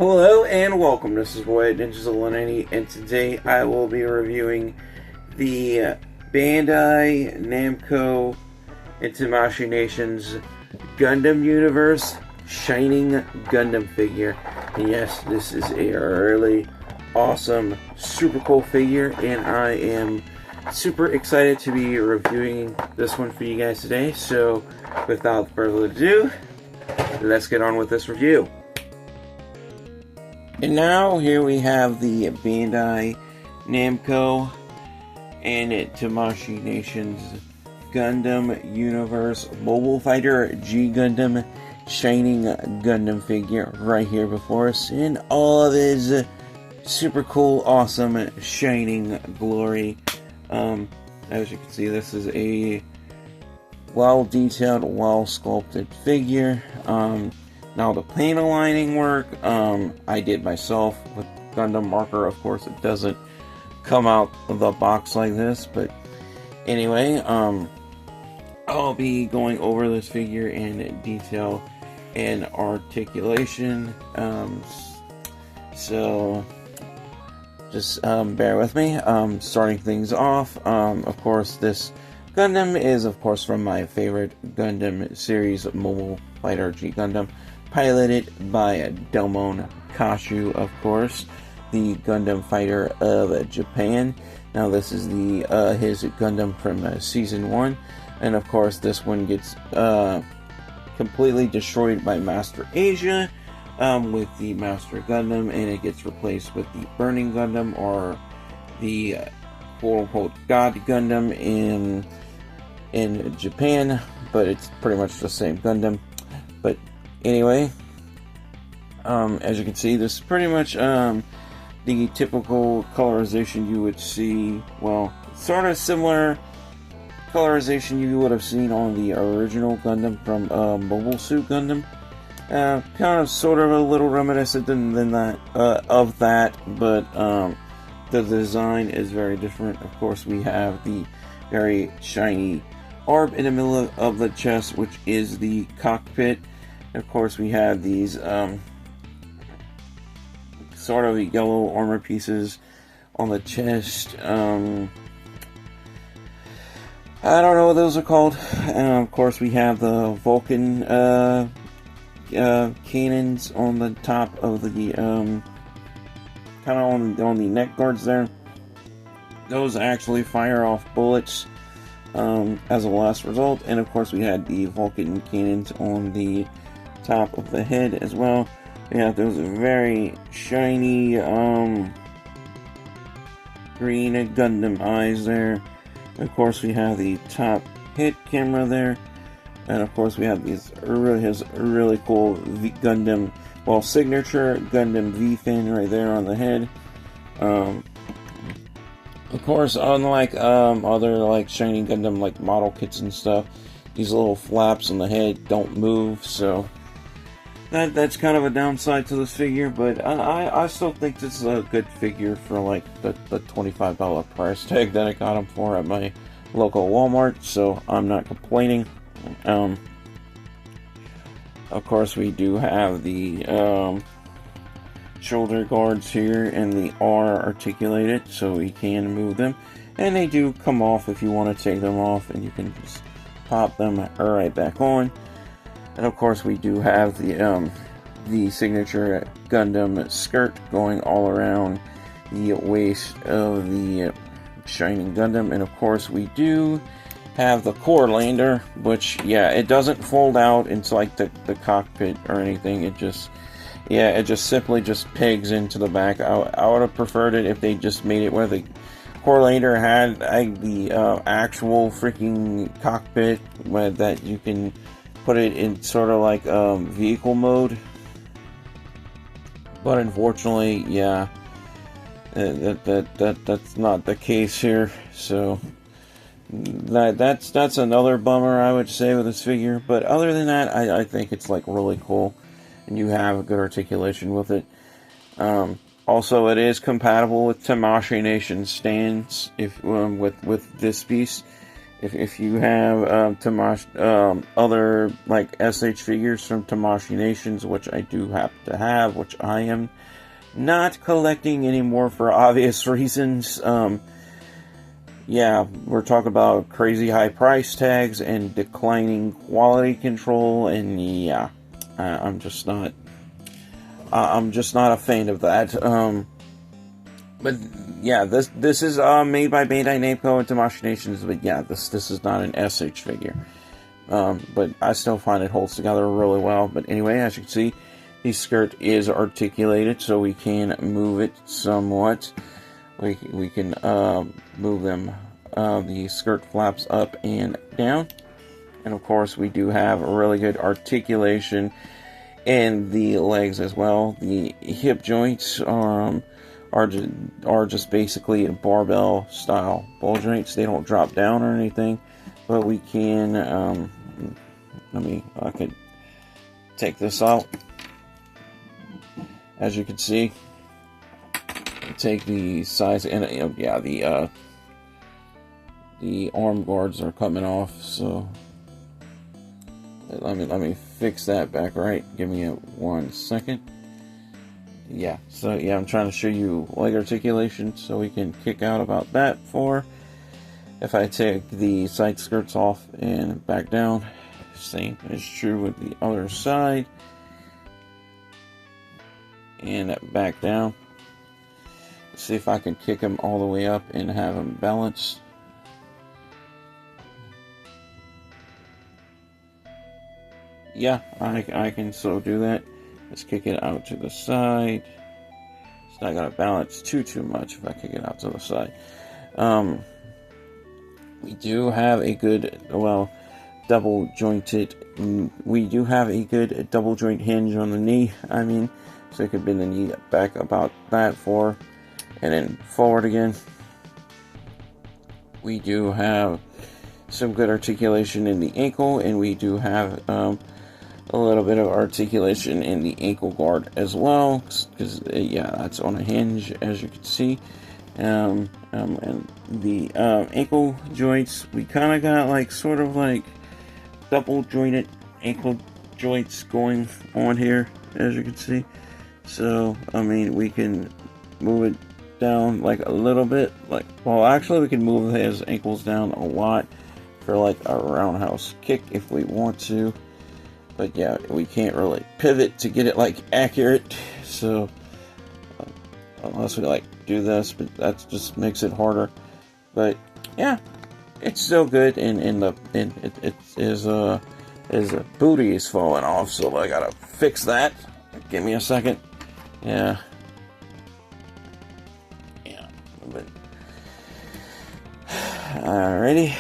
Hello and welcome, this is Boy Ninjas1180, and today I will be reviewing the BanDai, Namco, and Tamashi Nation's Gundam Universe Shining Gundam figure. And yes, this is a really awesome, super cool figure, and I am super excited to be reviewing this one for you guys today. So, without further ado, let's get on with this review. And now, here we have the BanDai, Namco, and Tamashi Nation's Gundam Universe Mobile Fighter G-Gundam Shining Gundam figure right here before us in all of his super cool, awesome, shining glory. As you can see, this is a well-detailed, well-sculpted figure. Now the paint aligning work, I did myself with Gundam marker. Of course, it doesn't come out of the box like this, but anyway, I'll be going over this figure in detail and articulation. So just bear with me. Starting things off, of course, this Gundam is, of course, from my favorite Gundam series, Mobile Fighter G-Gundam, piloted by Delmon Kashu, of course, the Gundam fighter of Japan. Now, this is the his Gundam from Season 1, and of course, this one gets completely destroyed by Master Asia with the Master Gundam, and it gets replaced with the Burning Gundam, or the quote-unquote God Gundam in Japan, but it's pretty much the same Gundam. But anyway, as you can see, this is pretty much the typical colorization you would see. Well, sort of similar colorization you would have seen on the original Gundam from Mobile Suit Gundam. Kind of, sort of a little reminiscent than that of that, but the design is very different. Of course, we have the very shiny orb in the middle of the chest, which is the cockpit. Of course, we have these sort of yellow armor pieces on the chest. I don't know what those are called. Of course, we have the Vulcan cannons on the top of the kind of on the neck guards there. Those actually fire off bullets as a last result. And of course, we had the Vulcan cannons on the top of the head as well. We have those very shiny green Gundam eyes there. Of course, we have the top hit camera there, and of course we have his really cool Gundam, well, signature Gundam V fin right there on the head. Of course, unlike other like shiny Gundam like model kits and stuff, these little flaps on the head don't move, so that's kind of a downside to this figure, but I still think this is a good figure for like the $25 price tag that I got him for at my local Walmart, so I'm not complaining. Of course, we do have the shoulder guards here, and the R articulated, so we can move them, and they do come off if you want to take them off, and you can just pop them right back on. And of course, we do have the signature Gundam skirt going all around the waist of the Shining Gundam. And of course, we do have the core lander, which, yeah, it doesn't fold out into like the cockpit or anything. It just simply just pegs into the back. I would have preferred it if they just made it where the core lander had the actual freaking cockpit, where that you can put it in sort of like vehicle mode, but unfortunately, yeah, that's not the case here. So that's another bummer, I would say, with this figure. But other than that, I think it's like really cool, and you have a good articulation with it. Also, it is compatible with Tamashi Nation stands with this piece. if you have Tamashi, other like SH figures from Tamashi Nations, which I do happen to have, which I am not collecting anymore for obvious reasons. Yeah, we're talking about crazy high price tags and declining quality control, and yeah, I'm just not a fan of that. But yeah, this is made by BanDai Namco and Tamashi Nations. But yeah, this is not an SH figure. But I still find it holds together really well. But anyway, as you can see, the skirt is articulated, so we can move it somewhat. We can move them, the skirt flaps up and down. And of course, we do have a really good articulation in the legs as well. The hip joints are just basically barbell style ball joints. They don't drop down or anything, but we can, I could take this out. As you can see, take the size, and yeah, the arm guards are coming off, so let me fix that back right. Give me 1 second. Yeah, so yeah, I'm trying to show you leg articulation so we can kick out about that. For if I take the side skirts off and back down, same is true with the other side, and back down. See if I can kick them all the way up and have them balanced. Yeah, I can so do that. Let's kick it out to the side. It's not going to balance too much if I kick it out to the side. We do have a good, well, double jointed. We do have a good double joint hinge on the knee. I mean, so you could bend the knee back about that far, and then forward again. We do have some good articulation in the ankle, and we do have a little bit of articulation in the ankle guard as well, because yeah, that's on a hinge, as you can see. And the ankle joints, we kind of got like sort of like double jointed ankle joints going on here, as you can see. So I mean, we can move it down like a little bit, like, well, actually we can move his ankles down a lot for like a roundhouse kick if we want to. But yeah, we can't really pivot to get it like accurate, so unless we like do this, but that just makes it harder. But yeah, it's still good, and his booty is falling off, so I gotta fix that. Give me a second. Yeah, but alrighty.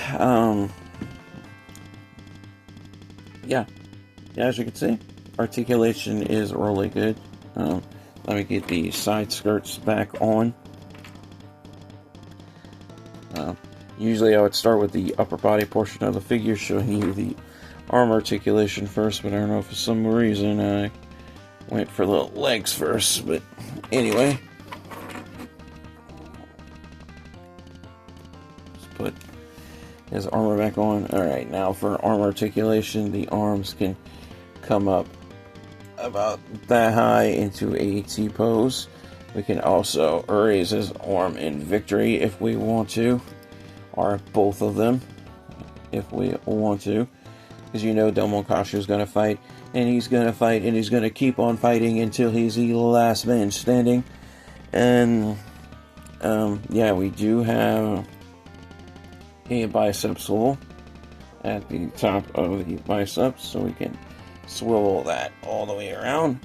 Yeah. As you can see, articulation is really good. Let me get the side skirts back on. Usually I would start with the upper body portion of the figure, showing you the arm articulation first, but I don't know, for some reason I went for the legs first. But anyway, let's put his armor back on. Alright, now for arm articulation, the arms can come up about that high into a T-pose. We can also raise his arm in victory if we want to, or both of them if we want to, because you know Domokashi is going to fight, and he's going to fight, and he's going to keep on fighting until he's the last man standing. And yeah, we do have a bicep swivel at the top of the biceps, so we can swivel that all the way around.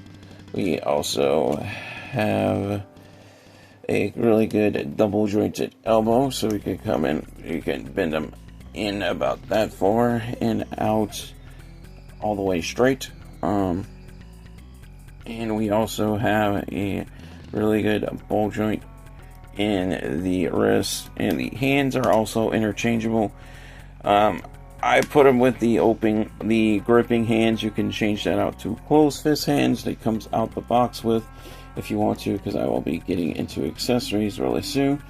We also have a really good double jointed elbow, so we can come in, you can bend them in about that far and out all the way straight. And we also have a really good ball joint in the wrist, and the hands are also interchangeable. I put them with the gripping hands. You can change that out to closed fist hands that comes out the box with, if you want to, because I will be getting into accessories really soon.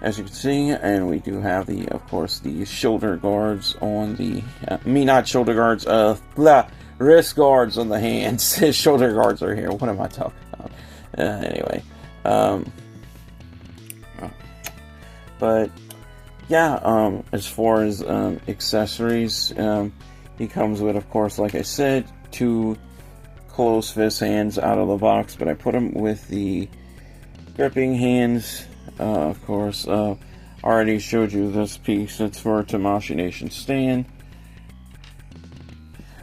as you can see, and we do have the, of course, the shoulder guards on the, not shoulder guards, wrist guards on the hands. Shoulder guards are here. What am I talking about? Anyway, but yeah, as far as accessories, he comes with, of course, like I said, 2 closed fist hands out of the box, but I put him with the gripping hands. Of course, already showed you this piece. It's for Tamashi Nation Stand.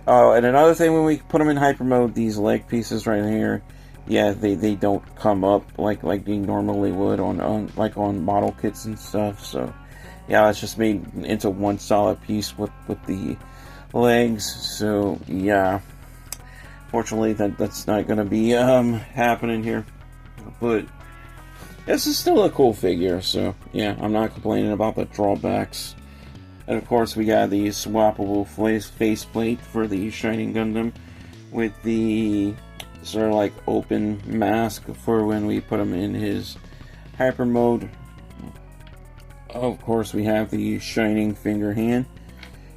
Oh, and another thing, when we put them in hyper mode, these leg pieces right here, yeah, they don't come up like they normally would on model kits and stuff. So yeah, it's just made into one solid piece with the legs. So yeah, fortunately that's not gonna be happening here, but this is still a cool figure. So yeah, I'm not complaining about the drawbacks. And of course, we got the swappable faceplate for the Shining Gundam with the sort of like open mask for when we put him in his hyper mode. Of course, we have the Shining Finger Hand.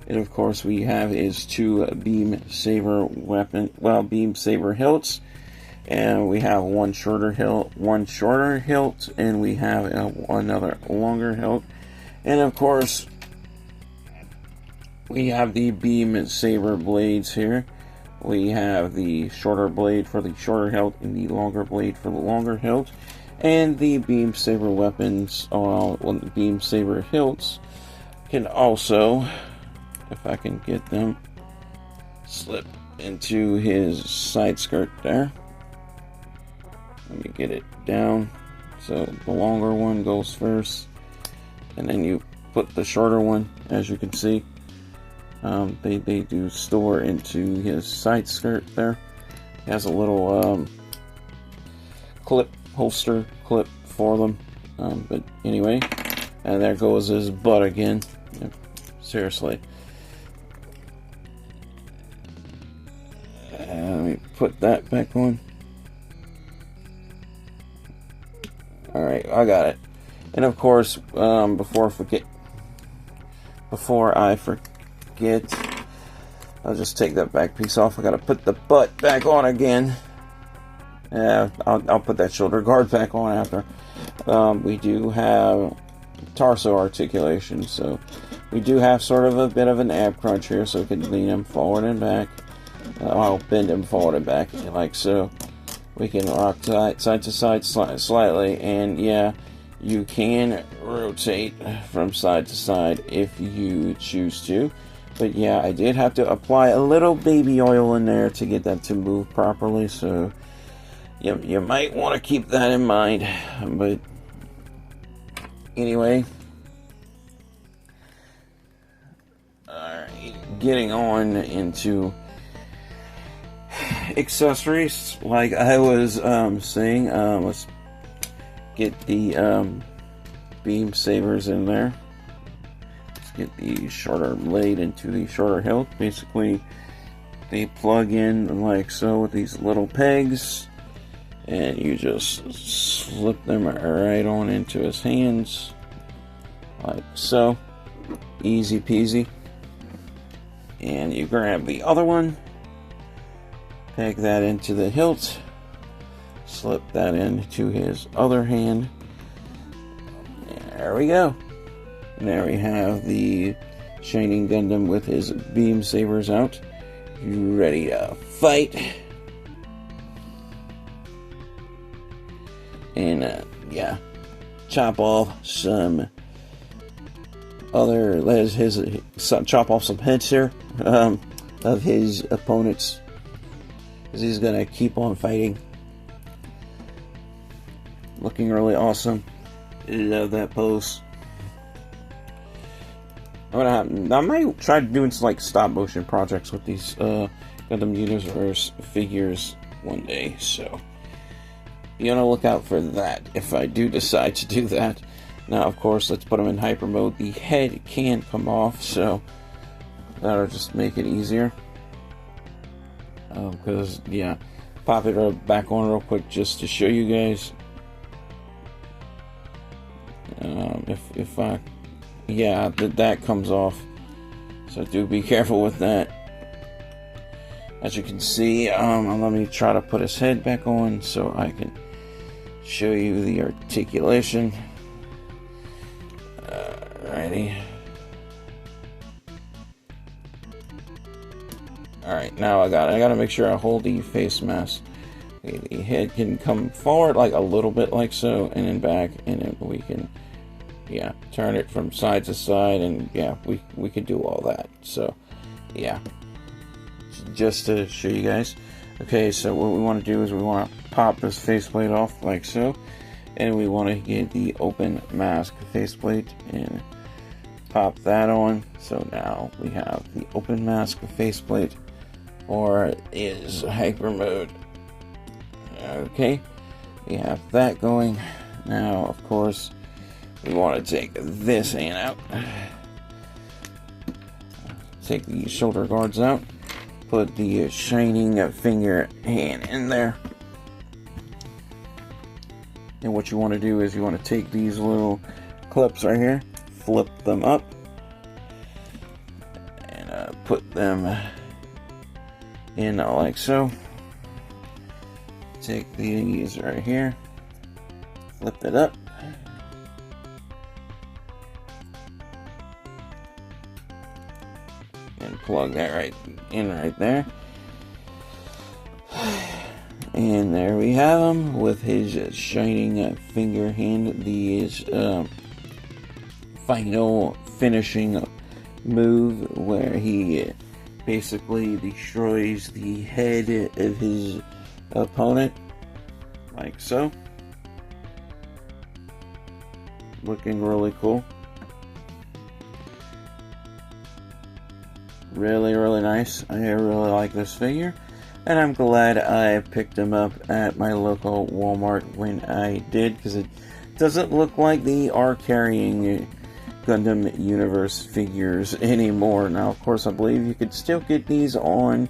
And of course, we have his 2 beam saber hilts. And we have one shorter hilt, and we have another longer hilt. And of course, we have the beam saber blades here. We have the shorter blade for the shorter hilt and the longer blade for the longer hilt. And the beam saber weapons, the beam saber hilts, can also, if I can get them, slip into his side skirt there. Let me get it down. So the longer one goes first, and then you put the shorter one, as you can see. They do store into his side skirt there. He has a little holster clip for them. But anyway, and there goes his butt again. Seriously. Let me put that back on. Alright, I got it. And of course, before I forget, I'll just take that back piece off. I gotta put the butt back on again. Yeah, I'll put that shoulder guard back on after. We do have torso articulation, so we do have sort of a bit of an ab crunch here, so we can lean him forward and back. I'll bend him forward and back, like so. We can rock side to side slightly, and yeah, you can rotate from side to side if you choose to. But yeah, I did have to apply a little baby oil in there to get that to move properly, so you might want to keep that in mind. But anyway, alright, getting on into accessories, like I was saying, let's get the beam sabers in there. Let's get the shorter blade into the shorter hilt. Basically, they plug in like so with these little pegs, and you just slip them right on into his hands, like so. Easy peasy. And you grab the other one, peg that into the hilt, slip that into his other hand. There we go. There we have the Shining Gundam with his beam sabers out, ready to fight. And yeah, chop off some chop off some heads here of his opponents, because he's gonna keep on fighting. Looking really awesome. Love that pose. I might try doing some like stop motion projects with these Gundam Universe figures one day, so be on the lookout for that if I do decide to do that. Now, of course, let's put them in hyper mode. The head can come off, so that'll just make it easier. Because, yeah, pop it back on real quick just to show you guys. if I, yeah, that comes off. So do be careful with that. As you can see, let me try to put his head back on so I can show you the articulation. Alrighty. Alright, now I gotta make sure I hold the face mask. Okay, the head can come forward like a little bit like so, and then back, and then we can, yeah, turn it from side to side, and yeah, we can do all that. So, yeah. Just to show you guys. Okay, so what we want to do is we want to pop this faceplate off like so, and we want to get the open mask faceplate and pop that on. So now we have the open mask faceplate, or is hyper mode. Okay, we have that going. Now, of course, we want to take this hand out, take the shoulder guards out. Put the shining finger hand in there. And what you want to do is you want to take these little clips right here, flip them up, and put them in like so. Take these right here, flip it up. And plug that right in right there. And there we have him with his shining finger hand. These final finishing move where he basically destroys the head of his opponent, like so. Looking really cool. Really nice. I really like this figure, and I'm glad I picked him up at my local Walmart when I did, because it doesn't look like they are carrying Gundam Universe figures anymore. Now, of course, I believe you could still get these on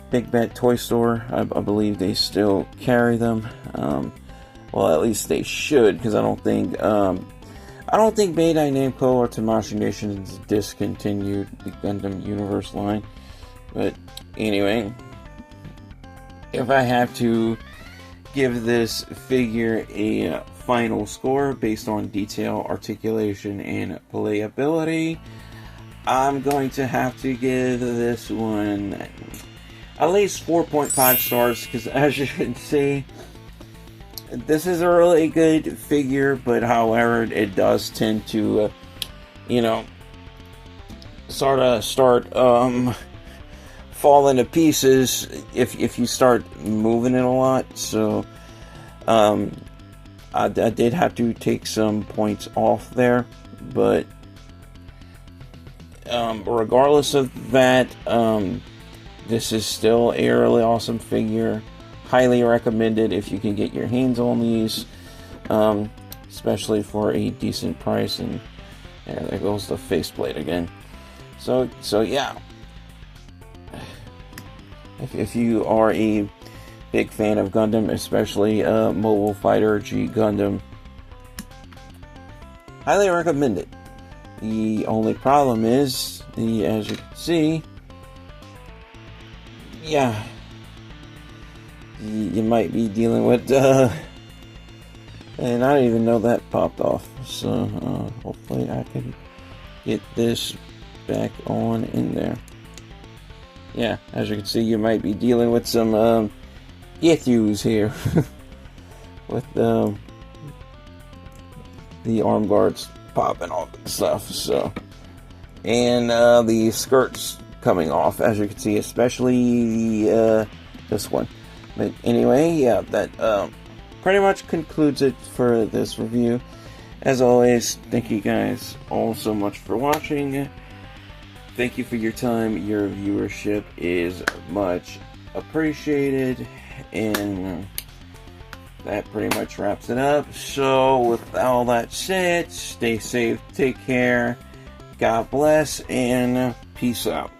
Big Bad Toy Store. I believe they still carry them. Well, at least they should, because I don't think BanDai Namco or Tamashi Nations discontinued the Gundam Universe line. But anyway, if I have to give this figure a final score based on detail, articulation, and playability, I'm going to have to give this one at least 4.5 stars, because as you can see, this is a really good figure, but however, it does tend to, sort of start falling to pieces if you start moving it a lot. So, I did have to take some points off there, but regardless of that, this is still a really awesome figure. Highly recommended if you can get your hands on these, especially for a decent price. And there goes the faceplate again. So yeah. If you are a big fan of Gundam, especially Mobile Fighter G-Gundam, highly recommend it. The only problem is, as you can see, yeah, you might be dealing with, and I didn't even know that popped off. So hopefully I can get this back on in there. Yeah, as you can see, you might be dealing with some issues here with the arm guards popping off and stuff. So, and the skirts coming off, as you can see, especially this one. But anyway, yeah, that pretty much concludes it for this review. As always, thank you guys all so much for watching. Thank you for your time. Your viewership is much appreciated. And that pretty much wraps it up. So, with all that said, stay safe, take care, God bless, and peace out.